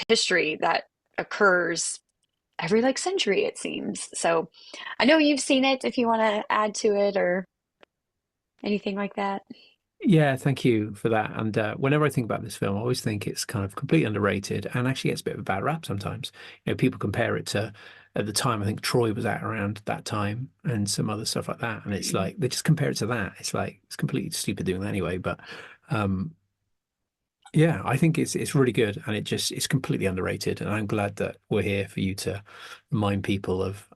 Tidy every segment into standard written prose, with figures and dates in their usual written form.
history that occurs every like century, it seems. So I know you've seen it if you want to add to it or anything like that. Yeah, thank you for that. And whenever I think about this film, I always think it's kind of completely underrated and actually gets a bit of a bad rap sometimes. People compare it to at the time, I think Troy was out around that time and some other stuff like that. And it's Mm. like they just compare it to that. It's like it's completely stupid doing that anyway. But um, yeah, I think it's really good and it's completely underrated. And I'm glad that we're here for you to remind people of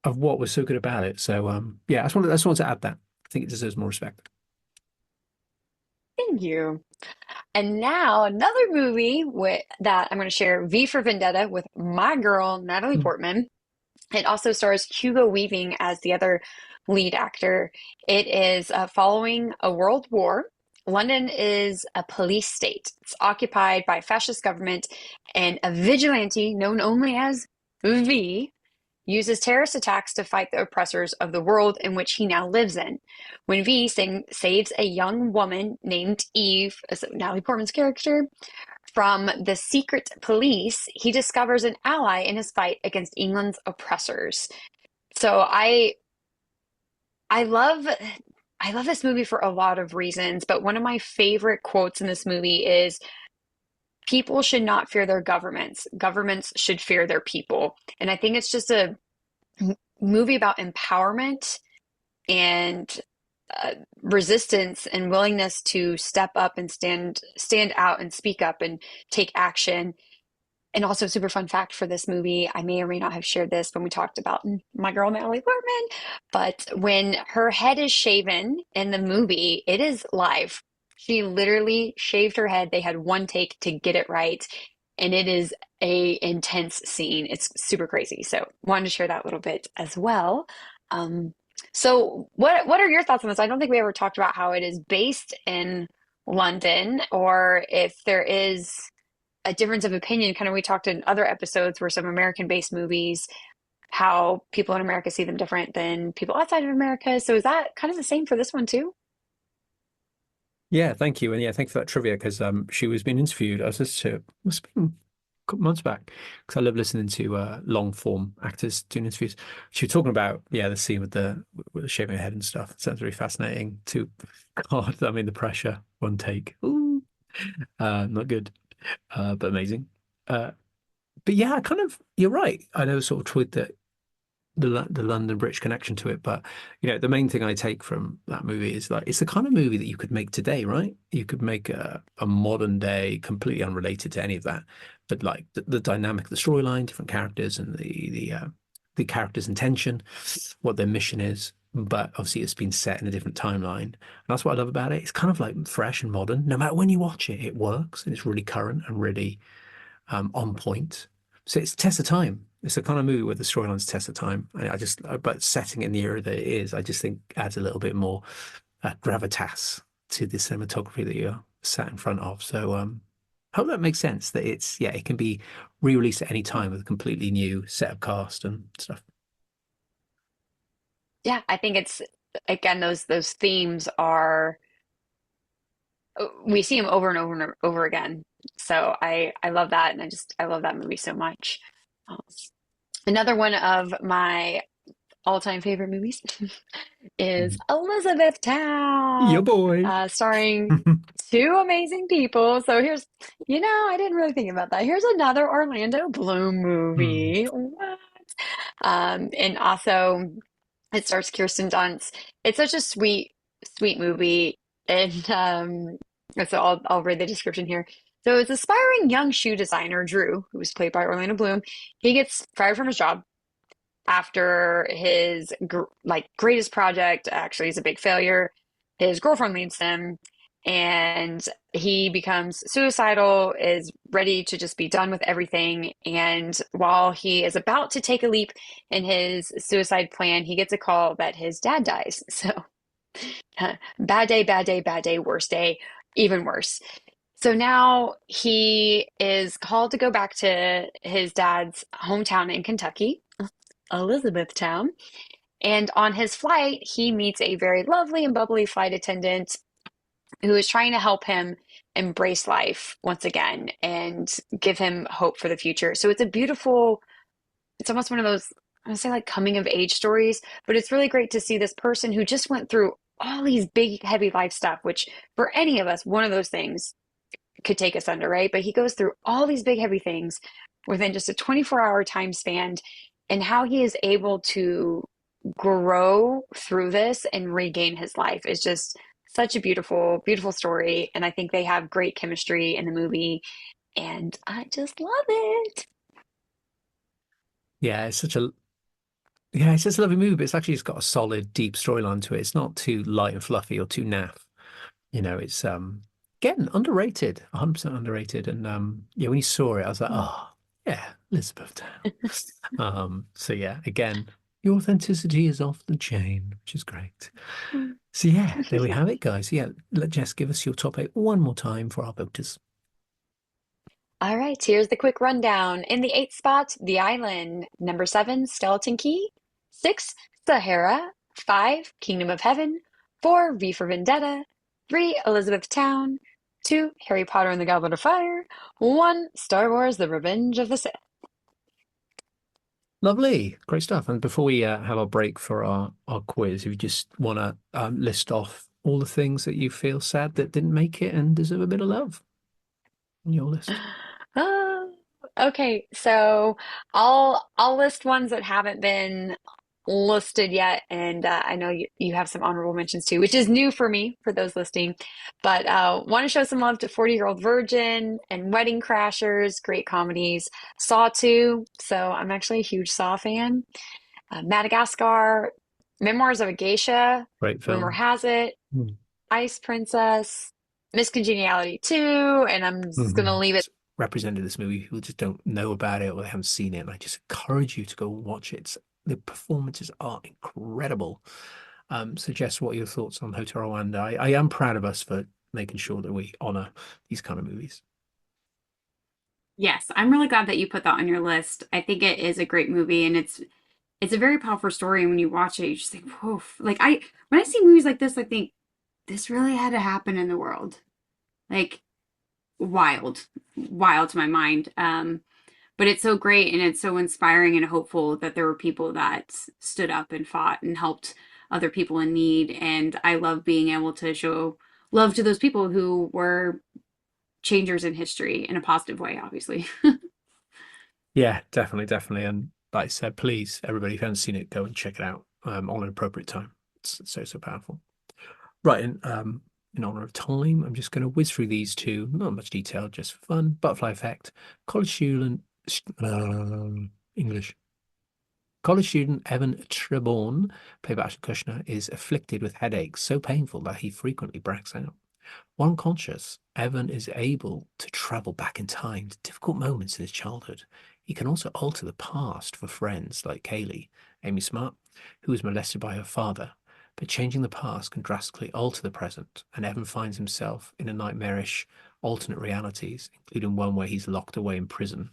what was so good about it. So yeah, I just wanted to add that. I think it deserves more respect. Thank you. And now another movie that I'm going to share, V for Vendetta, with my girl Natalie Portman. It also stars Hugo Weaving as the other lead actor. It is following a world war. London is a police state. It's occupied by a fascist government, and a vigilante known only as V uses terrorist attacks to fight the oppressors of the world in which he now lives in. When saves a young woman named Eve, as Natalie Portman's character, from the secret police, he discovers an ally in his fight against England's oppressors. So I love I love this movie for a lot of reasons, but one of my favorite quotes in this movie is people should not fear their governments. Governments should fear their people. And I think it's just a movie about empowerment and resistance and willingness to step up and stand out and speak up and take action. And also, super fun fact for this movie, I may or may not have shared this when we talked about my girl Natalie Portman, but when her head is shaven in the movie, it is live. She literally shaved her head. They had one take to get it right, and it is a intense scene. It's super crazy. So, wanted to share that little bit as well. Um, so, what are your thoughts on this? I don't think we ever talked about how it is based in London, or if there is a difference of opinion. Kind of, we talked in other episodes where some American-based movies, how people in America see them different than people outside of America. So is that kind of the same for this one too? Yeah, thank you. And yeah, thanks for that trivia because she was being interviewed. I was listening to must have been a couple months back because I love listening to long form actors doing interviews. She was talking about the scene with the shaving her head and stuff. It sounds really fascinating too. God, I mean the pressure, one take. Ooh, not good, but amazing. Uh, but yeah, I kind of you're right. I know sort of with the London British connection to it. But the main thing I take from that movie is like it's the kind of movie that you could make today, right? You could make a modern day, completely unrelated to any of that, but like the dynamic, the storyline, different characters, and the characters' intention, what their mission is. But obviously, it's been set in a different timeline, and that's what I love about it. It's kind of like fresh and modern. No matter when you watch it, it works, and it's really current and really on point. So it's test of time. It's the kind of movie where the storyline's test of time. But setting it in the era that it is, I just think adds a little bit more gravitas to the cinematography that you're sat in front of. So, I hope that makes sense. That it can be re-released at any time with a completely new set of cast and stuff. Yeah, I think it's again those themes are we see them over and over and over again. So I love that, and I love that movie so much. Um, Another one of my all-time favorite movies is Mhm. Yeah, Elizabethtown, boy. starring two amazing people. So I didn't really think about that. Here's another Orlando Bloom Mm. movie. What? And also it stars Kirsten Dunst. It's such a sweet movie. And so I'll read the description here. So it's aspiring young shoe designer Drew, who was played by Orlando Bloom. He gets fired from his job after his greatest project actually is a big failure. His girlfriend leaves him, and he becomes suicidal, is ready to just be done with everything. And while he is about to take a leap in his suicide plan, he gets a call that his dad dies. So bad day, bad day, bad day, worst day, even worse. So now he is called to go back to his dad's hometown in Kentucky, Elizabethtown. And on his flight, he meets a very lovely and bubbly flight attendant who is trying to help him embrace life once again and give him hope for the future. So it's a beautiful, it's almost one of those, I would say like coming of age stories, but it's really great to see this person who just went through all these big, heavy life stuff, which for any of us, one of those things could take us under, right? But he goes through all these big, heavy things within just a 24-hour time span, and how he is able to grow through this and regain his life is just such a beautiful, beautiful story. And I think they have great chemistry in the movie, and I just love it. Yeah, it's just a lovely movie, but it's actually just got a solid, deep storyline to it. It's not too light and fluffy or too naff. It's again underrated, 100% underrated. And yeah, when you saw it, I was like, oh yeah, Elizabethtown. So yeah, again, your authenticity is off the chain, which is great. So yeah, there we have it, guys. Yeah, let Jess give us your top eight one more time for our voters. All right, here's the quick rundown. In the eighth spot, The Island. Number seven, Skeleton Key. Six, Sahara. Five, Kingdom of Heaven. Four, V for Vendetta. Three, Elizabethtown. Two, Harry Potter and the Goblet of Fire. One, Star Wars: The Revenge of the Sith. Lovely, great stuff. And before we have our break for our quiz, if you just want to list off all the things that you feel sad that didn't make it and deserve a bit of love on your list. Ah, okay, so I'll list ones that haven't been listed yet, and I know you have some honorable mentions too, which is new for me for those listing. But want to show some love to 40-Year-Old Virgin and Wedding Crashers, great comedies. Saw 2, so I'm actually a huge Saw fan. Madagascar, Memoirs of a Geisha, Great Rumor film. Has It, Mm. Ice Princess, Miss Congeniality 2, and I'm just gonna leave it. Represented this movie. People just don't know about it or they haven't seen it. And I just encourage you to go watch it. The performances are incredible. So Jess, what are your thoughts on Hotel Rwanda? I am proud of us for making sure that we honor these kind of movies. Yes, I'm really glad that you put that on your list. I think it is a great movie and it's a very powerful story. And when you watch it, you just think, whoa. Like when I see movies like this, I think this really had to happen in the world. Like wild, wild to my mind. But it's so great and it's so inspiring and hopeful that there were people that stood up and fought and helped other people in need. And I love being able to show love to those people who were changers in history in a positive way, obviously. Yeah, definitely, definitely. And like I said, please, everybody, if you haven't seen it, go and check it out on an appropriate time. It's so, so powerful. Right, and in honor of time, I'm just going to whiz through these two, not much detail, just for fun. Butterfly Effect, college student, English. College student Evan Treborn, played by Ashton Kutcher, is afflicted with headaches so painful that he frequently blacks out. While unconscious, Evan is able to travel back in time to difficult moments in his childhood. He can also alter the past for friends like Kaylee, Amy Smart, who was molested by her father. But changing the past can drastically alter the present, and Evan finds himself in a nightmarish alternate realities, including one where he's locked away in prison.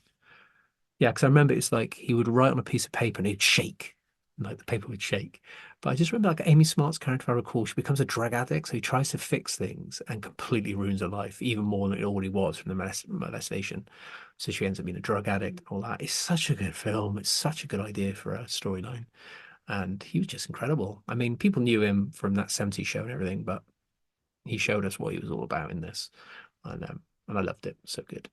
Yeah, because I remember it's like he would write on a piece of paper and it'd shake, and like the paper would shake. But I just remember like Amy Smart's character, if I recall, she becomes a drug addict, so he tries to fix things and completely ruins her life, even more than it already was from the molestation. So she ends up being a drug addict and all that. It's such a good film. It's such a good idea for a storyline. And he was just incredible. I mean, people knew him from that 70s show and everything, but he showed us what he was all about in this. And I loved it. So good.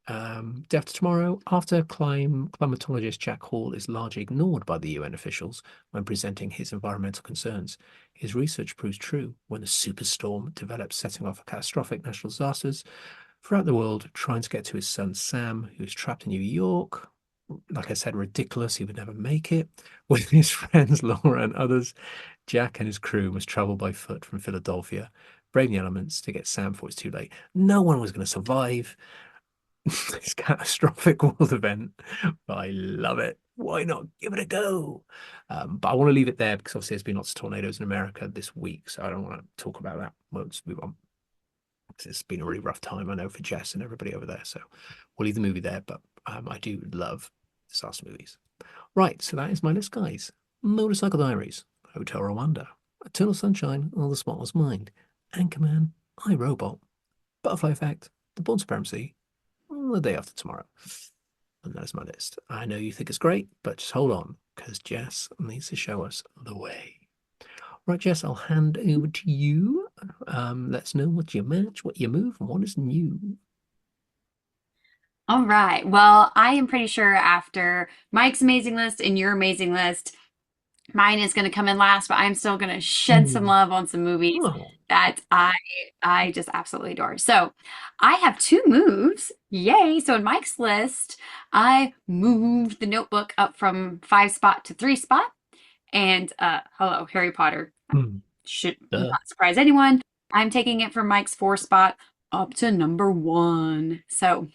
Day after tomorrow, after climatologist Jack Hall is largely ignored by the UN officials when presenting his environmental concerns, his research proves true when a superstorm develops, setting off catastrophic natural disasters throughout the world, trying to get to his son Sam, who is trapped in New York. Like I said, ridiculous. He would never make it. With his friends Laura and others, Jack and his crew must travel by foot from Philadelphia, braving the elements to get Sam before it's too late. No one was going to survive this catastrophic world event, but I love it. Why not give it a go? But I want to leave it there because obviously there's been lots of tornadoes in America this week, so I don't want to talk about that. We'll just move on. It's been a really rough time, I know, for Jess and everybody over there. So we'll leave the movie there, but I do love disaster movies. Right, so that is my list, guys. Motorcycle Diaries, Hotel Rwanda, Eternal Sunshine, All the Spotless Mind, Anchorman, I, Robot, Butterfly Effect, The Bourne Supremacy, the day after tomorrow. And that is my list. I know you think it's great, but just hold on, because Jess needs to show us the way. Right, Jess, I'll hand over to you. Let's know what you match, what you move, and what is new. All right. Well, I am pretty sure after Mike's amazing list and your amazing list, mine is going to come in last, but I'm still going to shed some Mm. love on some movies Oh. that I just absolutely adore. So, I have two moves. Yay. So in Mike's list, I moved The Notebook up from 5 spot to 3 spot. And hello, Harry Potter. Mm. Should Duh. not surprise anyone. I'm taking it from Mike's 4 spot up to number 1. So,